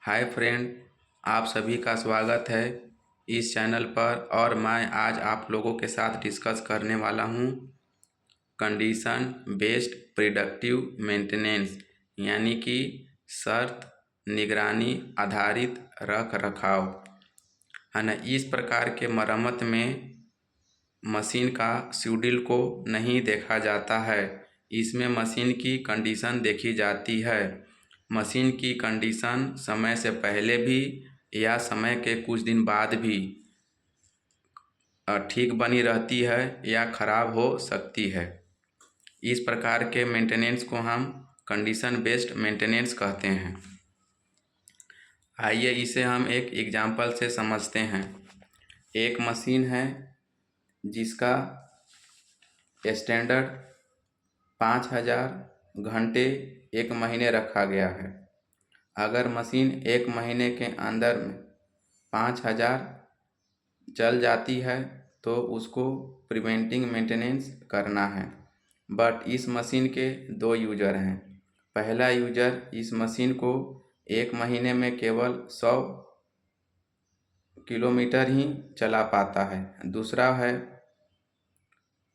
Hi friend, आप सभी का स्वागत है इस चैनल पर। और मैं आज आप लोगों के साथ डिस्कस करने वाला हूँ कंडीशन बेस्ड प्रिडिक्टिव मेंटेनेंस, यानी कि शर्त निगरानी आधारित रख रखाव है ना। इस प्रकार के मरम्मत में मशीन का शेड्यूल को नहीं देखा जाता है, इसमें मशीन की कंडीशन देखी जाती है। मशीन की कंडीशन समय से पहले भी या समय के कुछ दिन बाद भी ठीक बनी रहती है या ख़राब हो सकती है। इस प्रकार के मेंटेनेंस को हम कंडीशन बेस्ड मेंटेनेंस कहते हैं। आइए इसे हम एक एग्जांपल से समझते हैं। एक मशीन है जिसका स्टैंडर्ड 5000 घंटे एक महीने रखा गया है। अगर मशीन एक महीने के अंदर में 5000 चल जाती है तो उसको प्रिवेंटिव मेंटेनेंस करना है। बट इस मशीन के दो यूजर हैं। पहला यूजर इस मशीन को एक महीने में केवल 100 किलोमीटर ही चला पाता है। दूसरा है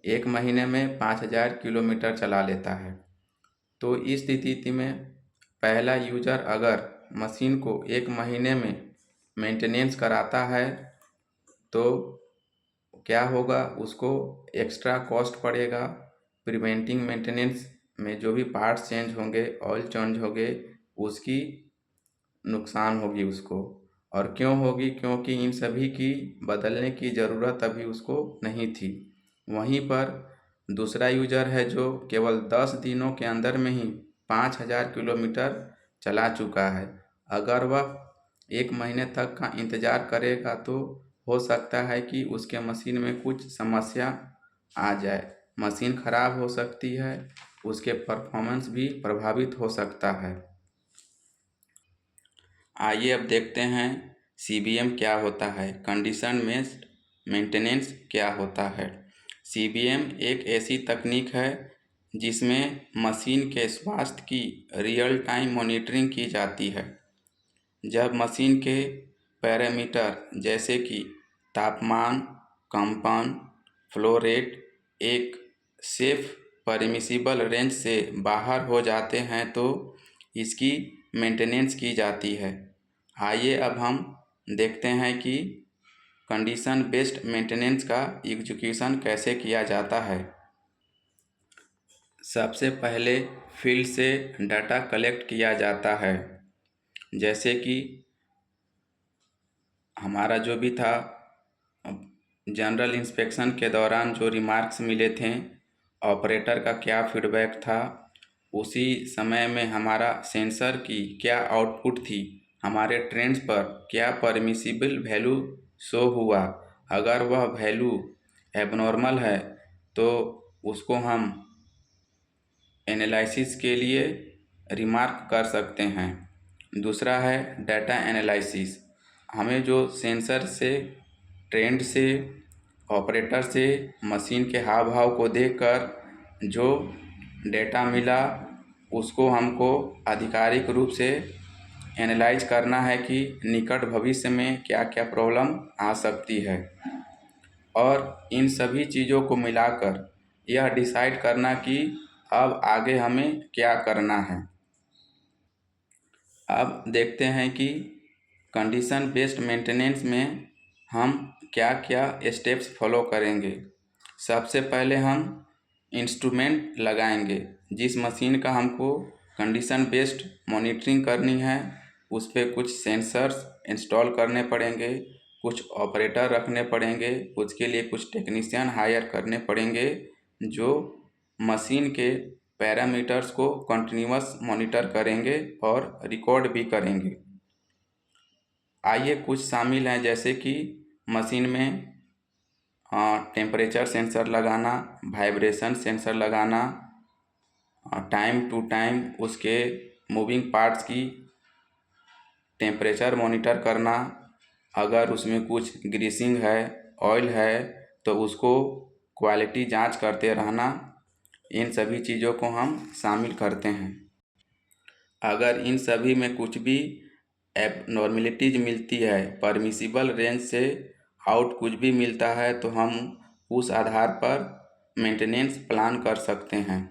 एक महीने में 5000 किलोमीटर चला लेता है। तो इस स्थिति में पहला यूजर अगर मशीन को एक महीने में मेंटेनेंस कराता है तो क्या होगा, उसको एक्स्ट्रा कॉस्ट पड़ेगा। प्रिवेंटिव मेंटेनेंस में जो भी पार्ट्स चेंज होंगे, ऑयल चेंज होंगे, उसकी नुकसान होगी उसको। और क्यों होगी? क्योंकि इन सभी की बदलने की ज़रूरत अभी उसको नहीं थी। वहीं पर दूसरा यूजर है जो केवल 10 दिनों के अंदर में ही 5000 किलोमीटर चला चुका है। अगर वह एक महीने तक का इंतज़ार करेगा तो हो सकता है कि उसके मशीन में कुछ समस्या आ जाए, मशीन ख़राब हो सकती है, उसके परफॉर्मेंस भी प्रभावित हो सकता है। आइए अब देखते हैं CBM क्या होता है, कंडीशन बेस्ड मेंटेनेंस क्या होता है। CBM एक ऐसी तकनीक है जिसमें मशीन के स्वास्थ्य की रियल टाइम मॉनिटरिंग की जाती है। जब मशीन के पैरामीटर जैसे कि तापमान, कंपन, फ्लो रेट एक सेफ परमिसिबल रेंज से बाहर हो जाते हैं तो इसकी मेंटेनेंस की जाती है। आइए अब हम देखते हैं कि कंडीशन बेस्ड मेंटेनेंस का एग्जीक्यूशन कैसे किया जाता है। सबसे पहले फील्ड से डाटा कलेक्ट किया जाता है। जैसे कि हमारा जो भी था जनरल इंस्पेक्शन के दौरान जो रिमार्क्स मिले थे, ऑपरेटर का क्या फीडबैक था, उसी समय में हमारा सेंसर की क्या आउटपुट थी, हमारे ट्रेंड्स पर क्या परमिसिबल वैल्यू शो हुआ। अगर वह वैल्यू एबनॉर्मल है तो उसको हम एनालिसिस के लिए रिमार्क कर सकते हैं। दूसरा है डाटा एनालिसिस। हमें जो सेंसर से, ट्रेंड से, ऑपरेटर से, मशीन के हाव भाव को देखकर जो डेटा मिला उसको हमको आधिकारिक रूप से एनालाइज करना है कि निकट भविष्य में क्या क्या प्रॉब्लम आ सकती है। और इन सभी चीज़ों को मिलाकर यह डिसाइड करना कि अब आगे हमें क्या करना है। अब देखते हैं कि कंडीशन बेस्ड मेंटेनेंस में हम क्या क्या स्टेप्स फॉलो करेंगे। सबसे पहले हम इंस्ट्रूमेंट लगाएंगे। जिस मशीन का हमको कंडीशन बेस्ड मॉनिटरिंग करनी है उस पर कुछ सेंसर्स इंस्टॉल करने पड़ेंगे, कुछ ऑपरेटर रखने पड़ेंगे, उसके लिए कुछ टेक्नीशियन हायर करने पड़ेंगे जो मशीन के पैरामीटर्स को कंटिन्यूअस मॉनिटर करेंगे और रिकॉर्ड भी करेंगे। आइए कुछ शामिल हैं, जैसे कि मशीन में टेम्परेचर सेंसर लगाना, वाइब्रेशन सेंसर लगाना, टाइम टू टाइम उसके मूविंग पार्ट्स की टेम्परेचर मॉनिटर करना, अगर उसमें कुछ ग्रीसिंग है, ऑयल है तो उसको क्वालिटी जांच करते रहना। इन सभी चीज़ों को हम शामिल करते हैं। अगर इन सभी में कुछ भी एबनॉर्मेलिटीज मिलती है, परमिसिबल रेंज से आउट कुछ भी मिलता है, तो हम उस आधार पर मेंटेनेंस प्लान कर सकते हैं।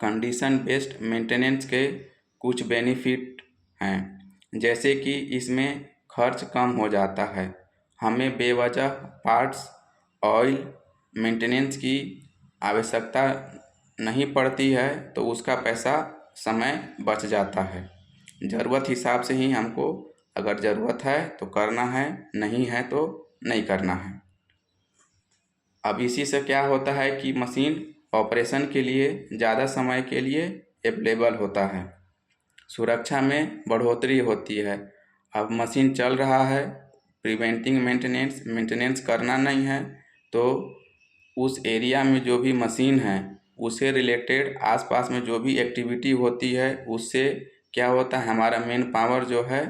कंडीशन बेस्ड मेंटेनेंस के कुछ बेनिफिट हैं, जैसे कि इसमें खर्च कम हो जाता है, हमें बेवजह पार्ट्स ऑयल मेंटेनेंस की आवश्यकता नहीं पड़ती है, तो उसका पैसा समय बच जाता है। ज़रूरत हिसाब से ही हमको अगर ज़रूरत है तो करना है, नहीं है तो नहीं करना है। अब इसी से क्या होता है कि मशीन ऑपरेशन के लिए ज़्यादा समय के लिए अवेलेबल होता है, सुरक्षा में बढ़ोतरी होती है। अब मशीन चल रहा है, प्रिवेंटिंग मेंटेनेंस करना नहीं है, तो उस एरिया में जो भी मशीन है उससे रिलेटेड आसपास में जो भी एक्टिविटी होती है, उससे क्या होता है, हमारा मेन पावर जो है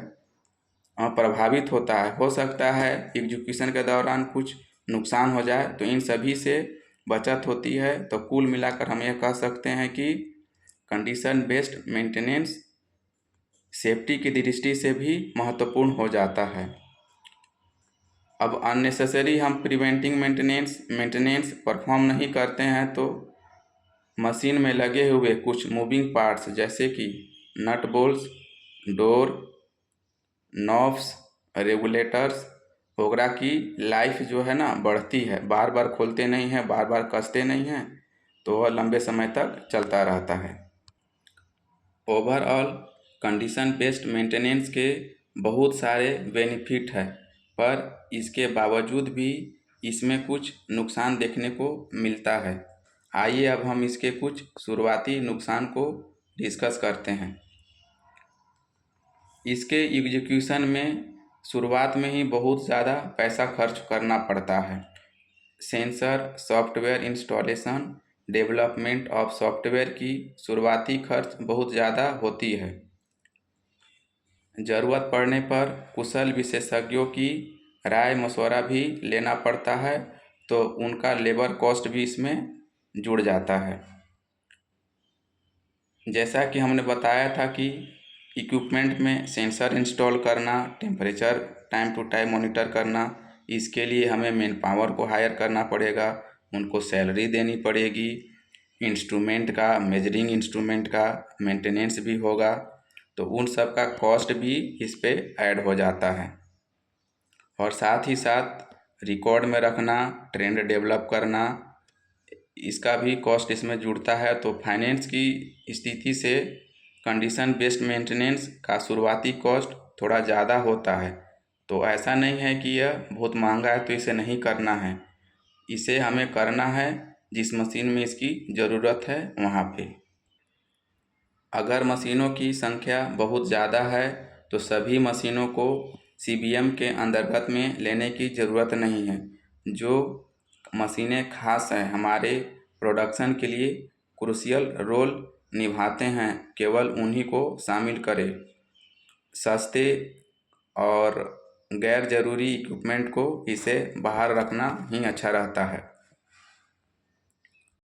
प्रभावित होता है। हो सकता है एग्जीक्यूशन के दौरान कुछ नुकसान हो जाए, तो इन सभी से बचत होती है। तो कुल मिलाकर हम यह कह सकते हैं कि कंडीशन बेस्ड मेंटेनेंस सेफ्टी की दृष्टि से भी महत्वपूर्ण हो जाता है। अब अननेसेसरी हम प्रिवेंटिंग मेंटेनेंस परफॉर्म नहीं करते हैं, तो मशीन में लगे हुए कुछ मूविंग पार्ट्स जैसे कि nut bolts, door, knobs, regulators वगैरह की लाइफ जो है ना बढ़ती है, बार बार खोलते नहीं हैं, बार बार कसते नहीं हैं, तो वह लंबे समय तक चलता रहता है। ओवरऑल कंडीशन बेस्ड मेंटेनेंस के बहुत सारे बेनिफिट है, पर इसके बावजूद भी इसमें कुछ नुकसान देखने को मिलता है। आइए अब हम इसके कुछ शुरुआती नुकसान को डिस्कस करते हैं। इसके एग्जीक्यूशन में शुरुआत में ही बहुत ज़्यादा पैसा खर्च करना पड़ता है। Sensor, software installation, development of software की शुरुआती खर्च बहुत ज़्यादा होती है। ज़रूरत पड़ने पर कुशल विशेषज्ञों की राय मशवरा भी लेना पड़ता है, तो उनका लेबर कॉस्ट भी इसमें जुड़ जाता है। जैसा कि हमने बताया था कि इक्विपमेंट में सेंसर इंस्टॉल करना, temperature time to time monitor करना, इसके लिए हमें मैन पावर को हायर करना पड़ेगा, उनको सैलरी देनी पड़ेगी, इंस्ट्रूमेंट का, मेजरिंग इंस्ट्रूमेंट का मेंटेनेंस भी होगा, तो उन सब का कॉस्ट भी इस पे ऐड हो जाता है। और साथ ही साथ रिकॉर्ड में रखना, ट्रेंड डेवलप करना, इसका भी कॉस्ट इसमें जुड़ता है। तो फाइनेंस की स्थिति से कंडीशन बेस्ड मेंटेनेंस का शुरुआती कॉस्ट थोड़ा ज़्यादा होता है। तो ऐसा नहीं है कि यह बहुत महंगा है तो इसे नहीं करना है, इसे हमें करना है जिस मशीन में इसकी ज़रूरत है वहाँ पे। अगर मशीनों की संख्या बहुत ज़्यादा है तो सभी मशीनों को CBM के अंतर्गत में लेने की ज़रूरत नहीं है। जो मशीनें खास हैं, हमारे प्रोडक्शन के लिए क्रूशियल रोल निभाते हैं, केवल उन्हीं को शामिल करें। सस्ते और गैर ज़रूरी इक्विपमेंट को इसे बाहर रखना ही अच्छा रहता है।